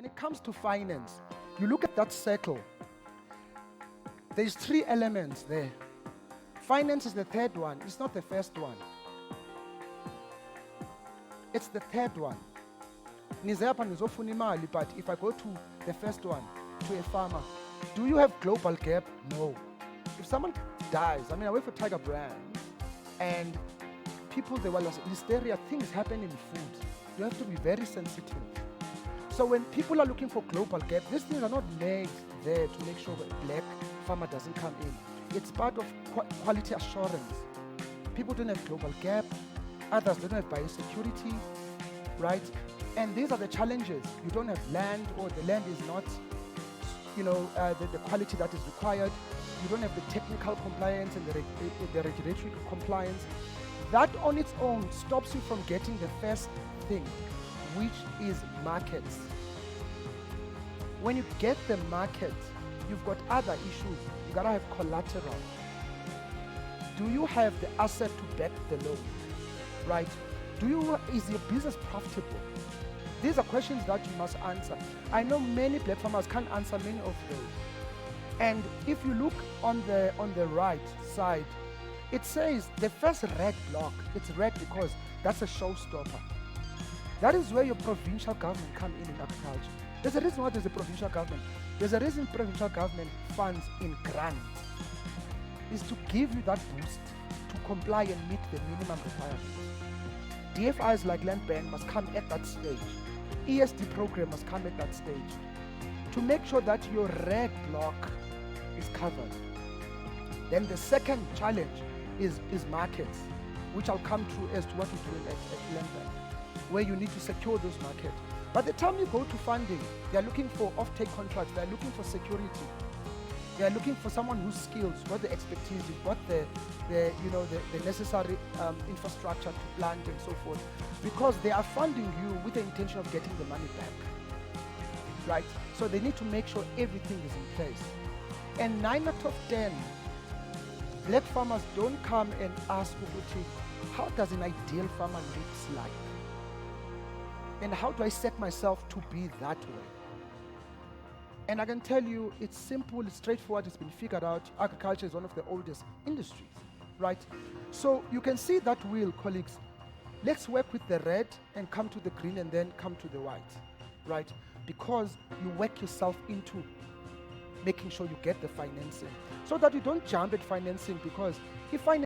When it comes to finance, you look at that circle. There's 3 elements there. Finance is the third one. It's not the first one. It's the third one. But if I go to the first one, to a farmer, do you have global gap? No. If someone dies, I work for Tiger Brand, and people, they were listeria, things happen in food. You have to be very sensitive. So when people are looking for global gap, these things are not made there to make sure that black farmer doesn't come in. It's part of quality assurance. People don't have global gap, others don't have biosecurity, right? And these are the challenges. You don't have land, or the land is not, the quality that is required. You don't have the technical compliance and the regulatory compliance. That on its own stops you from getting the first thing, which is markets. When you get the market, you've got other issues. You gotta have collateral. Do you have the asset to back the loan, right? Is your business profitable? These are questions that you must answer. I know many black farmers can't answer many of those. And if you look on the right side, it says the first red block. It's red because that's a showstopper. That is where your provincial government come in agriculture. There's a reason why there's a provincial government. There's a reason provincial government funds in grants is to give you that boost to comply and meet the minimum requirements. DFIs like Land Bank must come at that stage. ESD program must come at that stage to make sure that your red block is covered. Then the second challenge is markets, which I'll come to as to what we're doing at Land Bank, where you need to secure those markets. By the time you go to funding, they're looking for off-take contracts, they're looking for security. They're looking for someone who's skilled, what the expertise is, what the necessary infrastructure to plant and so forth, because they are funding you with the intention of getting the money back, right? So they need to make sure everything is in place. And 9 out of 10, black farmers don't come and ask Uguti, how does an ideal farmer look like? And how do I set myself to be that way? And I can tell you, it's simple, it's straightforward, it's been figured out. Agriculture is one of the oldest industries, right? So you can see that wheel, colleagues. Let's work with the red and come to the green and then come to the white, right? Because you work yourself into making sure you get the financing so that you don't jump at financing, because if financing